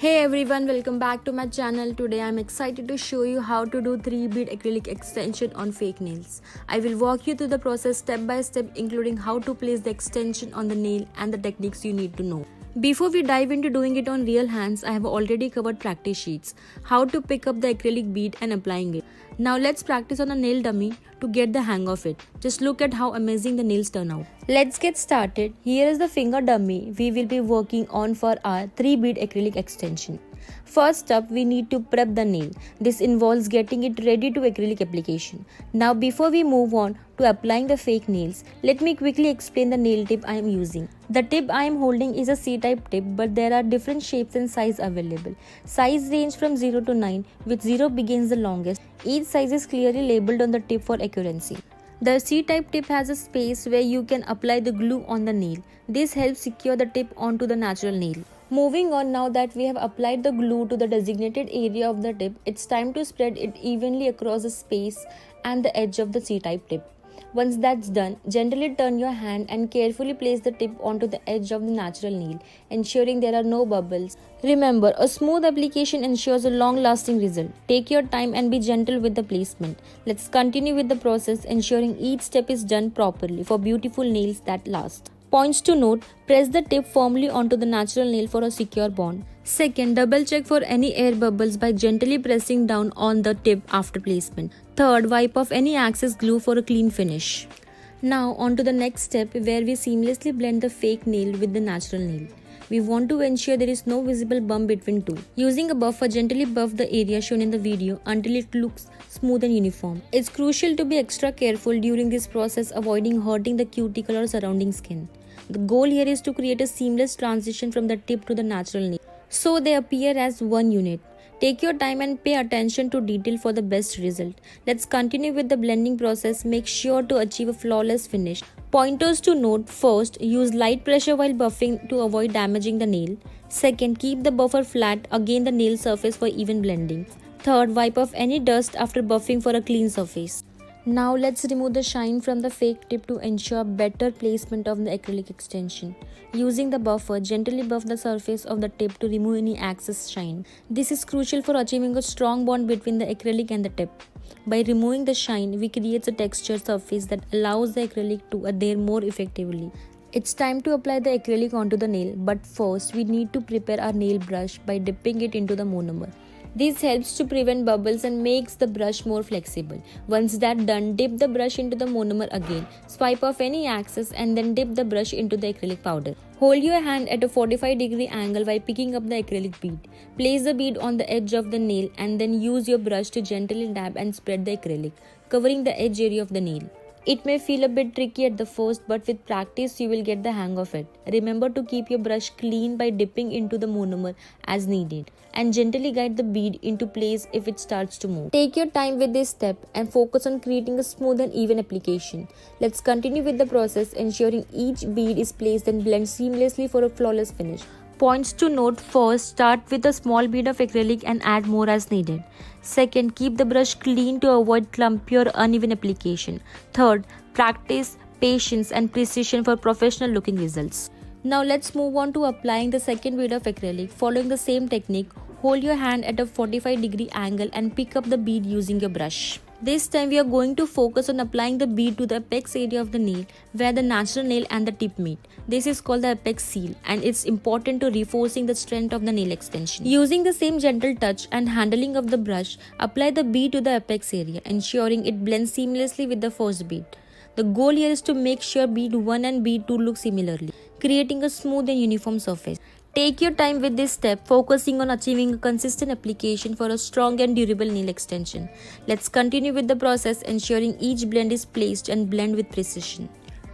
Hey everyone, welcome back to my channel. Today I'm excited to show you how to do 3-bead acrylic extension on fake nails. I will walk you through the process step by step, including how to place the extension on the nail and the techniques you need to know. Before we dive into doing it on real hands, I have already covered practice sheets, how to pick up the acrylic bead and applying it. Now let's practice on a nail dummy to get the hang of it. Just look at how amazing the nails turn out. Let's get started. Here is the finger dummy we will be working on for our 3-bead acrylic extension. First up, we need to prep the nail. This involves getting it ready to acrylic application. Now before we move on to applying the fake nails, let me quickly explain the nail tip I am using. The tip I am holding is a C-type tip, but there are different shapes and size available. Size range from 0 to 9, with 0 begins the longest. Each size is clearly labeled on the tip for accuracy. The C-type tip has a space where you can apply the glue on the nail. This helps secure the tip onto the natural nail. Moving on, now that we have applied the glue to the designated area of the tip, it's time to spread it evenly across the space and the edge of the C-type tip. Once that's done, gently turn your hand and carefully place the tip onto the edge of the natural nail, ensuring there are no bubbles. Remember, a smooth application ensures a long-lasting result. Take your time and be gentle with the placement. Let's continue with the process, ensuring each step is done properly for beautiful nails that last. Points to note: press the tip firmly onto the natural nail for a secure bond. Second, double check for any air bubbles by gently pressing down on the tip after placement. Third, wipe off any excess glue for a clean finish. Now on to the next step, where we seamlessly blend the fake nail with the natural nail. We want to ensure there is no visible bump between two. Using a buffer, gently buff the area shown in the video until it looks smooth and uniform. It's crucial to be extra careful during this process, avoiding hurting the cuticle or surrounding skin. The goal here is to create a seamless transition from the tip to the natural nail, so they appear as one unit. Take your time and pay attention to detail for the best result. Let's continue with the blending process. Make sure to achieve a flawless finish. Pointers to note: first, use light pressure while buffing to avoid damaging the nail. Second, keep the buffer flat against the nail surface for even blending. Third, wipe off any dust after buffing for a clean surface. Now let's remove the shine from the fake tip to ensure better placement of the acrylic extension. Using the buffer, gently buff the surface of the tip to remove any excess shine. This is crucial for achieving a strong bond between the acrylic and the tip. By removing the shine, we create a textured surface that allows the acrylic to adhere more effectively. It's time to apply the acrylic onto the nail, but first we need to prepare our nail brush by dipping it into the monomer. This helps to prevent bubbles and makes the brush more flexible. Once that's done, dip the brush into the monomer again, swipe off any excess, and then dip the brush into the acrylic powder. Hold your hand at a 45-degree angle while picking up the acrylic bead. Place the bead on the edge of the nail and then use your brush to gently dab and spread the acrylic, covering the edge area of the nail. It may feel a bit tricky at the first, but with practice you will get the hang of it. Remember to keep your brush clean by dipping into the monomer as needed, and gently guide the bead into place if it starts to move. Take your time with this step and focus on creating a smooth and even application. Let's continue with the process, ensuring each bead is placed and blends seamlessly for a flawless finish. Points to note: first, start with a small bead of acrylic and add more as needed. Second, keep the brush clean to avoid clumpy or uneven application. Third, practice patience and precision for professional looking results. Now let's move on to applying the second bead of acrylic. Following the same technique, hold your hand at a 45-degree angle and pick up the bead using your brush. This time we are going to focus on applying the bead to the apex area of the nail where the natural nail and the tip meet. This is called the apex seal, and it's important to reinforcing the strength of the nail extension. Using the same gentle touch and handling of the brush, apply the bead to the apex area, ensuring it blends seamlessly with the first bead. The goal here is to make sure bead 1 and bead 2 look similarly, creating a smooth and uniform surface. Take your time with this step, focusing on achieving a consistent application for a strong and durable nail extension. Let's continue with the process, ensuring each blend is placed and blend with precision.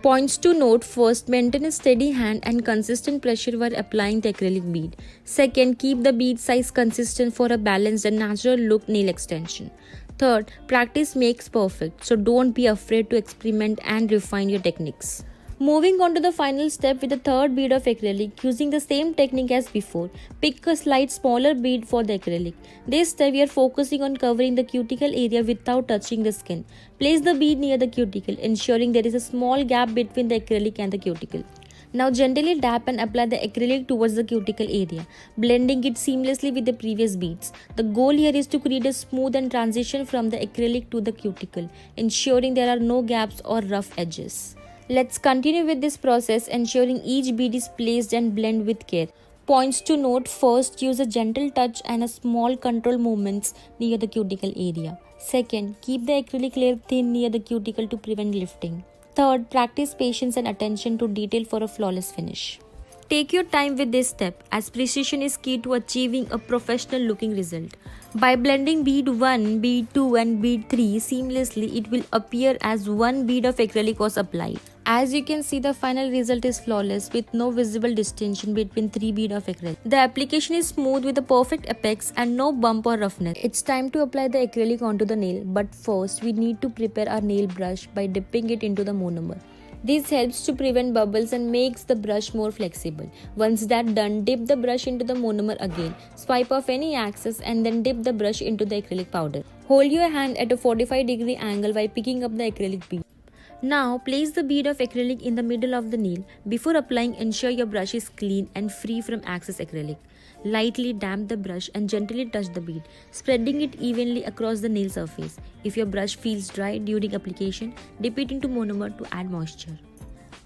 Points to note: first, maintain a steady hand and consistent pressure while applying the acrylic bead. Second, keep the bead size consistent for a balanced and natural look nail extension. Third, practice makes perfect, so don't be afraid to experiment and refine your techniques. Moving on to the final step with the third bead of acrylic, using the same technique as before, pick a slight smaller bead for the acrylic. This step we are focusing on covering the cuticle area without touching the skin. Place the bead near the cuticle, ensuring there is a small gap between the acrylic and the cuticle. Now gently dab and apply the acrylic towards the cuticle area, blending it seamlessly with the previous beads. The goal here is to create a smooth and transition from the acrylic to the cuticle, ensuring there are no gaps or rough edges. Let's continue with this process, ensuring each bead is placed and blend with care. Points to note: first, use a gentle touch and a small control movements near the cuticle area. Second, keep the acrylic layer thin near the cuticle to prevent lifting. Third, practice patience and attention to detail for a flawless finish. Take your time with this step, as precision is key to achieving a professional looking result. By blending bead 1, bead 2 and bead 3 seamlessly, it will appear as one bead of acrylic was applied. As you can see, the final result is flawless with no visible distinction between 3 beads of acrylic. The application is smooth with a perfect apex and no bump or roughness. It's time to apply the acrylic onto the nail, but first we need to prepare our nail brush by dipping it into the monomer. This helps to prevent bubbles and makes the brush more flexible. Once that's done, dip the brush into the monomer again. Swipe off any excess and then dip the brush into the acrylic powder. Hold your hand at a 45-degree angle while picking up the acrylic bead. Now place the bead of acrylic in the middle of the nail. Before applying, ensure your brush is clean and free from excess acrylic. Lightly damp the brush and gently touch the bead, spreading it evenly across the nail surface. If your brush feels dry during application, dip it into monomer to add moisture.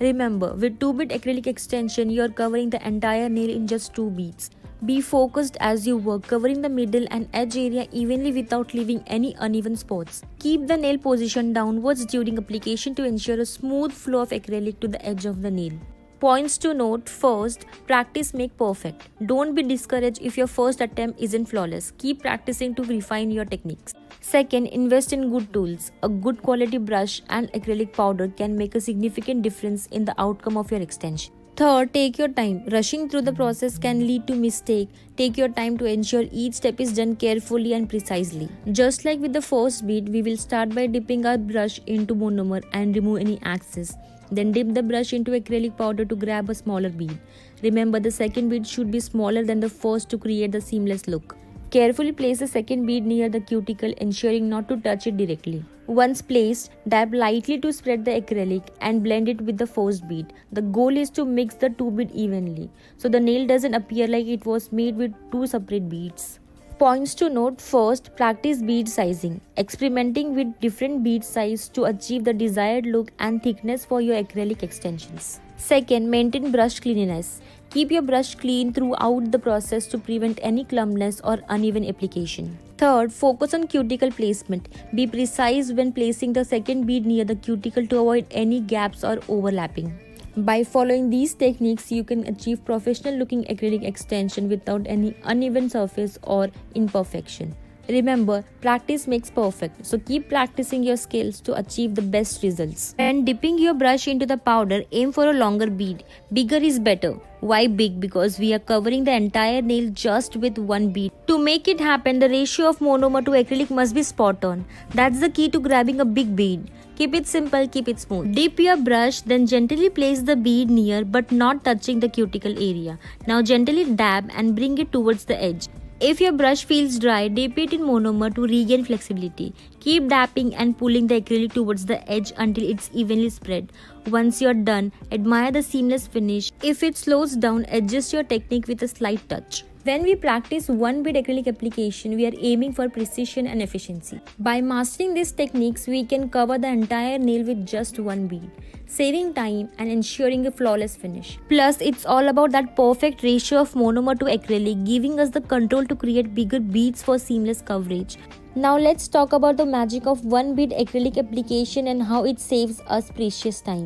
Remember, with 2-bead acrylic extension, you are covering the entire nail in just 2 beads. Be focused as you work, covering the middle and edge area evenly without leaving any uneven spots. Keep the nail positioned downwards during application to ensure a smooth flow of acrylic to the edge of the nail. Points to note: first, practice make perfect. Don't be discouraged if your first attempt isn't flawless. Keep practicing to refine your techniques. Second, invest in good tools. A good quality brush and acrylic powder can make a significant difference in the outcome of your extension. Third, take your time. Rushing through the process can lead to mistake. Take your time to ensure each step is done carefully and precisely. Just like with the first bead, we will start by dipping our brush into monomer and remove any excess. Then dip the brush into acrylic powder to grab a smaller bead. Remember, the second bead should be smaller than the first to create the seamless look. Carefully place the second bead near the cuticle, ensuring not to touch it directly. Once placed, dab lightly to spread the acrylic and blend it with the first bead. The goal is to mix the 2 beads evenly, so the nail doesn't appear like it was made with 2 separate beads. Points to note: first, practice bead sizing. Experimenting with different bead size to achieve the desired look and thickness for your acrylic extensions. Second, maintain brush cleanliness. Keep your brush clean throughout the process to prevent any clumpness or uneven application. Third, focus on cuticle placement. Be precise when placing the second bead near the cuticle to avoid any gaps or overlapping. By following these techniques, you can achieve professional looking acrylic extension without any uneven surface or imperfection. Remember, practice makes perfect, so keep practicing your skills to achieve the best results. When dipping your brush into the powder, aim for a longer bead. Bigger is better. Why big? Because we are covering the entire nail just with 1 bead. To make it happen, the ratio of monomer to acrylic must be spot on. That's the key to grabbing a big bead. Keep it simple, keep it smooth. Dip your brush, then gently place the bead near but not touching the cuticle area. Now gently dab and bring it towards the edge. If your brush feels dry, dip it in monomer to regain flexibility. Keep dabbing and pulling the acrylic towards the edge until it's evenly spread. Once you're done, admire the seamless finish. If it slows down, adjust your technique with a slight touch. When we practice 1 bead acrylic application, we are aiming for precision and efficiency. By mastering these techniques, we can cover the entire nail with just 1 bead, saving time and ensuring a flawless finish. Plus, it's all about that perfect ratio of monomer to acrylic, giving us the control to create bigger beads for seamless coverage. Now let's talk about the magic of 1 bead acrylic application and how it saves us precious time.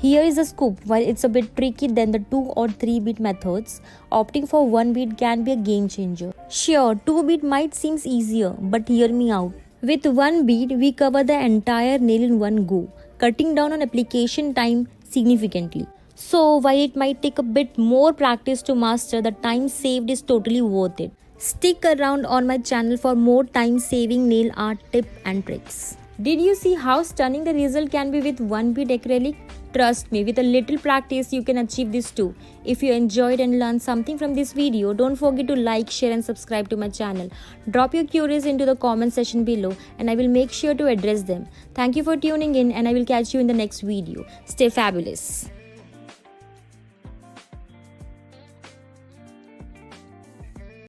Here is a scoop. While it's a bit tricky than the 2 or 3 bead methods, opting for 1 bead can be a game changer. Sure, 2 bead might seem easier, but hear me out. With 1 bead, we cover the entire nail in one go, cutting down on application time significantly. So while it might take a bit more practice to master, the time saved is totally worth it. Stick around on my channel for more time saving nail art tips and tricks. Did you see how stunning the result can be with 1 bead acrylic? Trust me, with a little practice, you can achieve this too. If you enjoyed and learned something from this video, don't forget to like, share and subscribe to my channel. Drop your queries into the comment section below and I will make sure to address them. Thank you for tuning in and I will catch you in the next video. Stay fabulous.